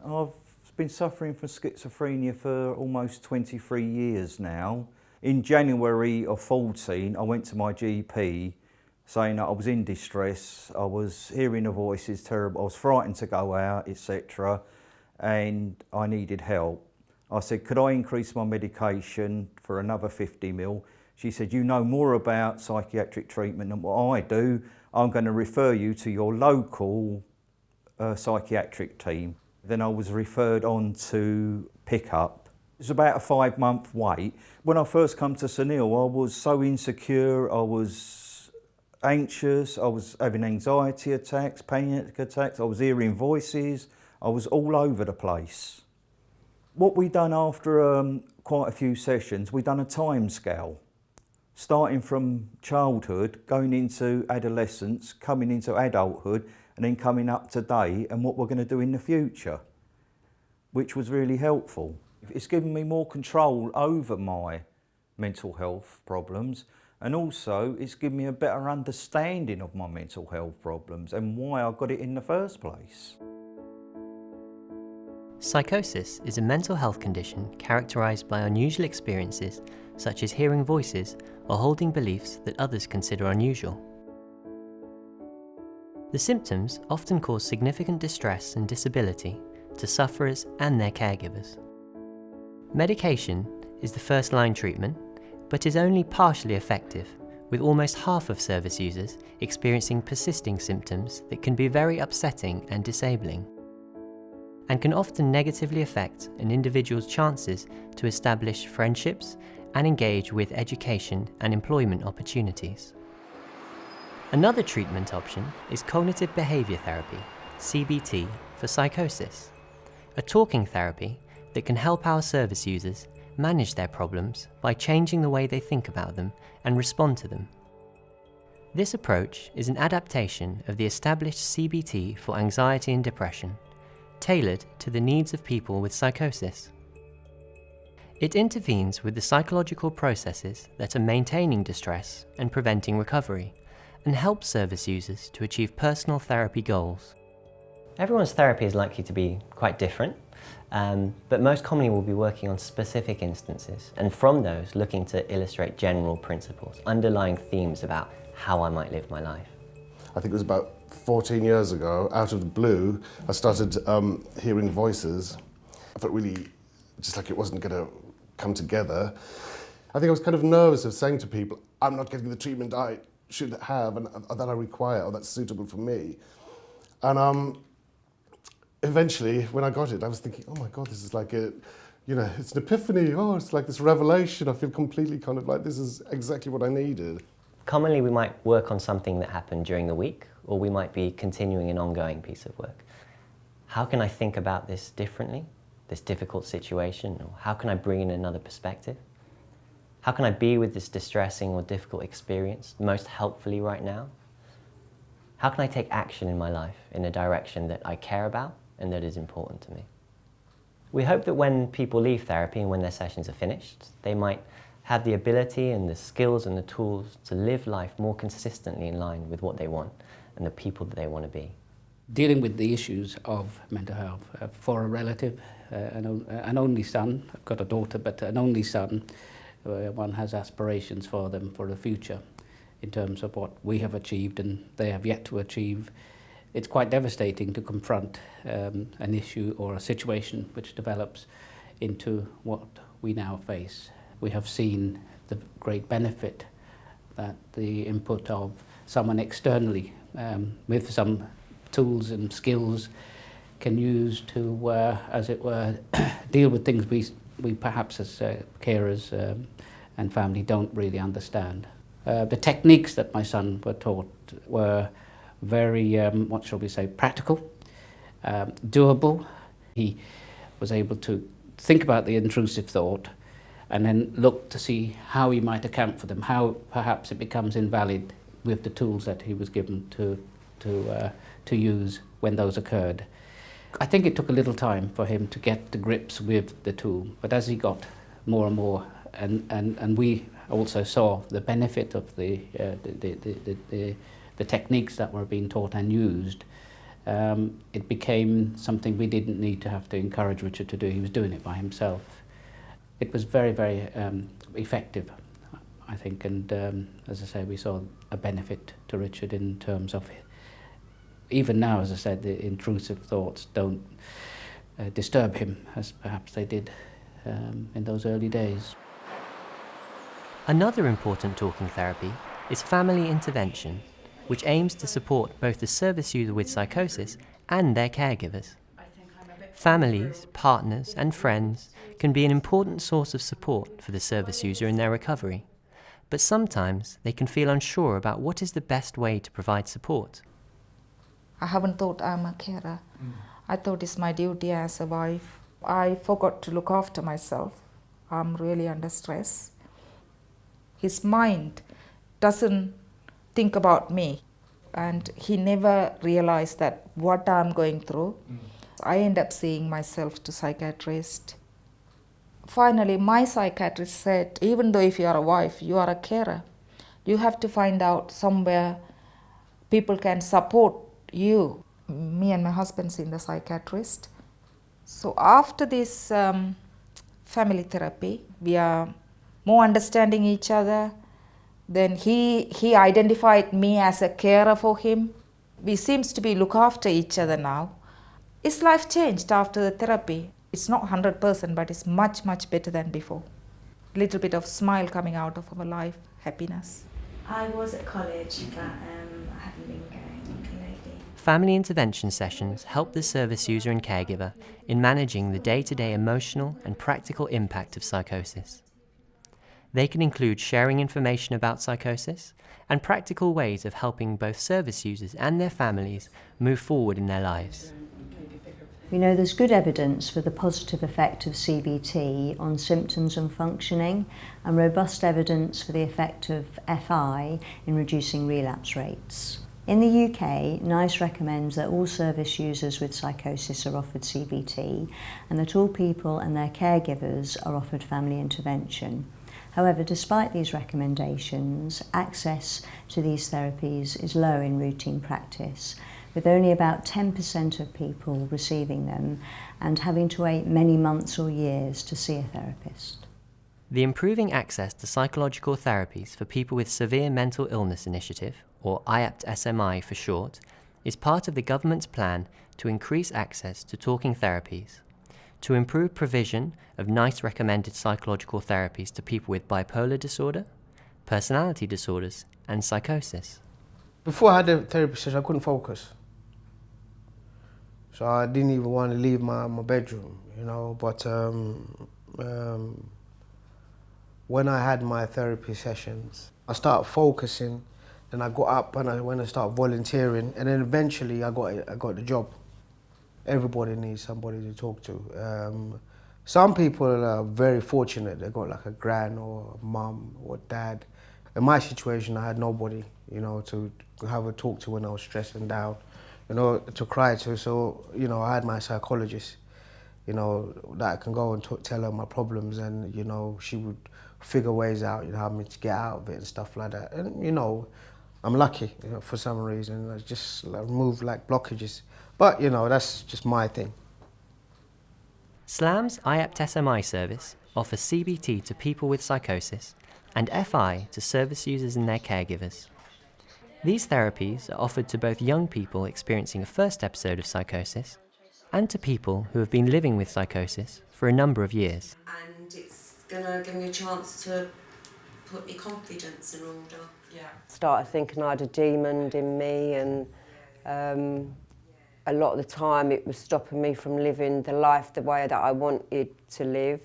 I've been suffering from schizophrenia for almost 23 years now. In January of 14, I went to my GP saying that I was in distress, I was hearing the voices terrible, I was frightened to go out, etc. and I needed help. I said, could I increase my medication for another 50 mil? She said, you know more about psychiatric treatment than what I do. I'm going to refer you to your local psychiatric team. Then I was referred on to Pickup. It was about a 5-month wait. When I first come to Sunil, I was so insecure, I was anxious, I was having anxiety attacks, panic attacks, I was hearing voices, I was all over the place. What we done after quite a few sessions, we done a time scale, starting from childhood, going into adolescence, coming into adulthood, and then coming up to date and what we're going to do in the future, which was really helpful. It's given me more control over my mental health problems, and also it's given me a better understanding of my mental health problems and why I got it in the first place. Psychosis is a mental health condition characterised by unusual experiences such as hearing voices or holding beliefs that others consider unusual. The symptoms often cause significant distress and disability to sufferers and their caregivers. Medication is the first-line treatment, but is only partially effective, with almost half of service users experiencing persisting symptoms that can be very upsetting and disabling, and can often negatively affect an individual's chances to establish friendships and engage with education and employment opportunities. Another treatment option is cognitive behaviour therapy, CBT, for psychosis, a talking therapy that can help our service users manage their problems by changing the way they think about them and respond to them. This approach is an adaptation of the established CBT for anxiety and depression, tailored to the needs of people with psychosis. It intervenes with the psychological processes that are maintaining distress and preventing recovery, and helps service users to achieve personal therapy goals. Everyone's therapy is likely to be quite different, but most commonly we'll be working on specific instances, and from those looking to illustrate general principles, underlying themes about how I might live my life. I think it was about 14 years ago, out of the blue, I started hearing voices. I felt really just like it wasn't going to come together. I think I was kind of nervous of saying to people, I'm not getting the treatment I should have and that I require or that's suitable for me. And eventually, when I got it, I was thinking, oh my God, this is like a, it's an epiphany. Oh, it's like this revelation. I feel completely kind of like this is exactly what I needed. Commonly, we might work on something that happened during the week, or we might be continuing an ongoing piece of work. How can I think about this differently, this difficult situation? Or how can I bring in another perspective? How can I be with this distressing or difficult experience most helpfully right now? How can I take action in my life in a direction that I care about and that is important to me? We hope that when people leave therapy and when their sessions are finished, they might have the ability and the skills and the tools to live life more consistently in line with what they want and the people that they want to be. Dealing with the issues of mental health for a relative, an only son, I've got a daughter, but an only son, one has aspirations for them for the future in terms of what we have achieved and they have yet to achieve. It's quite devastating to confront an issue or a situation which develops into what we now face. We have seen the great benefit that the input of someone externally with some tools and skills can use to, as it were, deal with things we perhaps as carers and family don't really understand. The techniques that my son were taught were very, what shall we say, practical, doable. He was able to think about the intrusive thought and then look to see how he might account for them, how perhaps it becomes invalid with the tools that he was given to use when those occurred. I think it took a little time for him to get to grips with the tool, but as he got more and more, and we also saw the benefit of the techniques that were being taught and used, it became something we didn't need to have to encourage Richard to do. He was doing it by himself. It was very, very effective, I think, and as I say, we saw a benefit to Richard in terms of, even now, as I said, the intrusive thoughts don't disturb him as perhaps they did in those early days. Another important talking therapy is family intervention, which aims to support both the service user with psychosis and their caregivers. Families, partners and friends can be an important source of support for the service user in their recovery, but sometimes they can feel unsure about what is the best way to provide support. I haven't thought I'm a carer. I thought it's my duty as a wife. I forgot to look after myself. I'm really under stress. His mind doesn't think about me, and he never realized that what I'm going through. I end up seeing myself to psychiatrist. Finally, my psychiatrist said, even though if you are a wife, you are a carer. You have to find out somewhere people can support you. Me and my husband seen the psychiatrist. So after this family therapy, we are more understanding each other. Then he identified me as a carer for him. We seems to be look after each other now. His life changed after the therapy. It's not 100%, but it's much, much better than before. Little bit of smile coming out of our life, happiness. I was at college, but I haven't been going lately. Family intervention sessions help the service user and caregiver in managing the day-to-day emotional and practical impact of psychosis. They can include sharing information about psychosis and practical ways of helping both service users and their families move forward in their lives. We know there's good evidence for the positive effect of CBT on symptoms and functioning, and robust evidence for the effect of FI in reducing relapse rates. In the UK, NICE recommends that all service users with psychosis are offered CBT, and that all people and their caregivers are offered family intervention. However, despite these recommendations, access to these therapies is low in routine practice, with only about 10% of people receiving them and having to wait many months or years to see a therapist. The Improving Access to Psychological Therapies for People with Severe Mental Illness Initiative, or IAPT-SMI for short, is part of the government's plan to increase access to talking therapies, to improve provision of NICE-recommended psychological therapies to people with bipolar disorder, personality disorders, and psychosis. Before I had a therapy session, I couldn't focus. So I didn't even want to leave my bedroom, you know, but when I had my therapy sessions, I started focusing, and I got up and I went and started volunteering, and then eventually I got the job. Everybody needs somebody to talk to. Some people are very fortunate, they got like a gran or a mum or dad. In my situation, I had nobody, you know, to have a talk to when I was stressing down, you know, to cry to. So, you know, I had my psychologist, you know, that I can go and tell her my problems, and, you know, she would figure ways out, you know, how me to get out of it and stuff like that. And, you know, I'm lucky, you know, for some reason. I just remove like blockages. But, you know, that's just my thing. SLAM's IAPT-SMI service offers CBT to people with psychosis and FI to service users and their caregivers. These therapies are offered to both young people experiencing a first episode of psychosis and to people who have been living with psychosis for a number of years. And it's going to give me a chance to put my confidence in order. Yeah. Started thinking I had a demon in me, and a lot of the time it was stopping me from living the life the way that I wanted to live.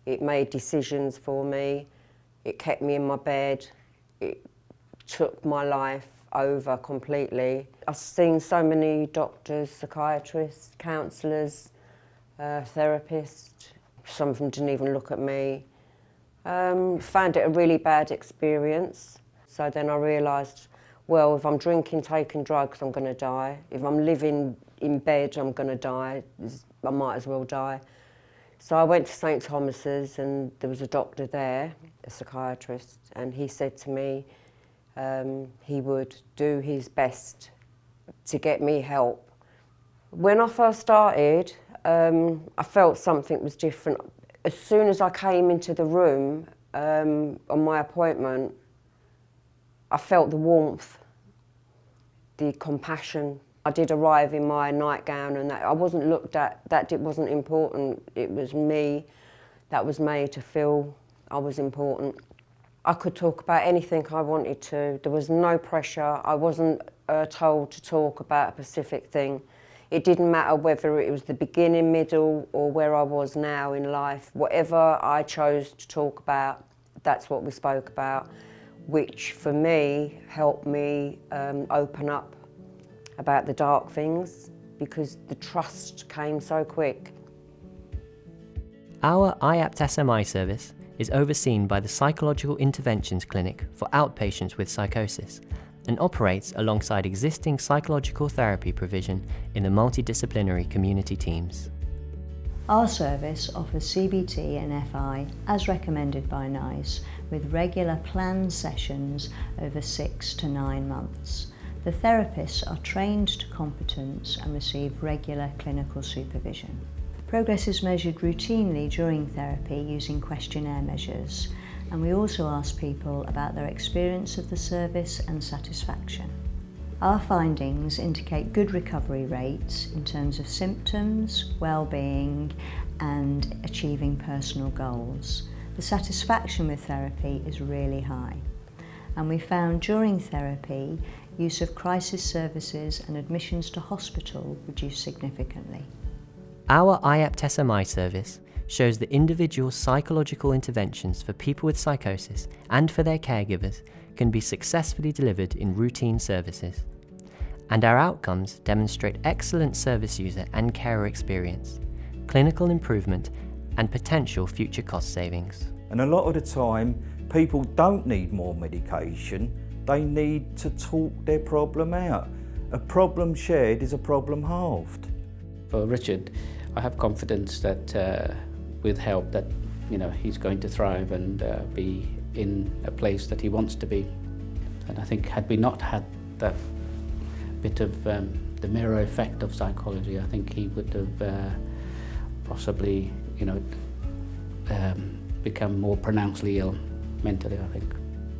It made decisions for me, it kept me in my bed, it took my life over completely. I've seen so many doctors, psychiatrists, counsellors, therapists. Some of them didn't even look at me. Found it a really bad experience. So then I realised, well, if I'm drinking, taking drugs, I'm going to die. If I'm living in bed, I'm going to die. I might as well die. So I went to St Thomas's, and there was a doctor there, a psychiatrist, and he said to me he would do his best to get me help When I first started, I felt something was different. As soon as I came into the room on my appointment, I felt the warmth, the compassion. I did arrive in my nightgown and that I wasn't looked at, that it wasn't important. It was me that was made to feel I was important. I could talk about anything I wanted to. There was no pressure. I wasn't told to talk about a specific thing. It didn't matter whether it was the beginning, middle, or where I was now in life. Whatever I chose to talk about, that's what we spoke about, which for me helped me open up about the dark things, because the trust came so quick. Our IAPT SMI service is overseen by the Psychological Interventions Clinic for outpatients with psychosis and operates alongside existing psychological therapy provision in the multidisciplinary community teams. Our service offers CBT and FI as recommended by NICE with regular planned sessions over 6 to 9 months. The therapists are trained to competence and receive regular clinical supervision. Progress is measured routinely during therapy using questionnaire measures, and we also ask people about their experience of the service and satisfaction. Our findings indicate good recovery rates in terms of symptoms, well-being and achieving personal goals. The satisfaction with therapy is really high, and we found during therapy use of crisis services and admissions to hospital reduced significantly. Our IAPT SMI service shows that individual psychological interventions for people with psychosis and for their caregivers can be successfully delivered in routine services. And our outcomes demonstrate excellent service user and carer experience, clinical improvement, and potential future cost savings. And a lot of the time, people don't need more medication, they need to talk their problem out. A problem shared is a problem halved. For Richard, I have confidence that with help that he's going to thrive and be in a place that he wants to be. And I think had we not had that bit of the mirror effect of psychology, I think he would have possibly become more pronouncedly ill mentally, I think.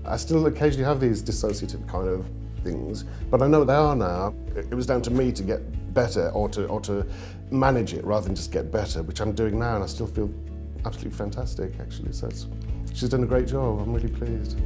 I still occasionally have these dissociative kind of things, but I know what they are now. It was down to me to get better or to manage it rather than just get better, which I'm doing now, and I still feel absolutely fantastic actually. So she's done a great job. I'm really pleased.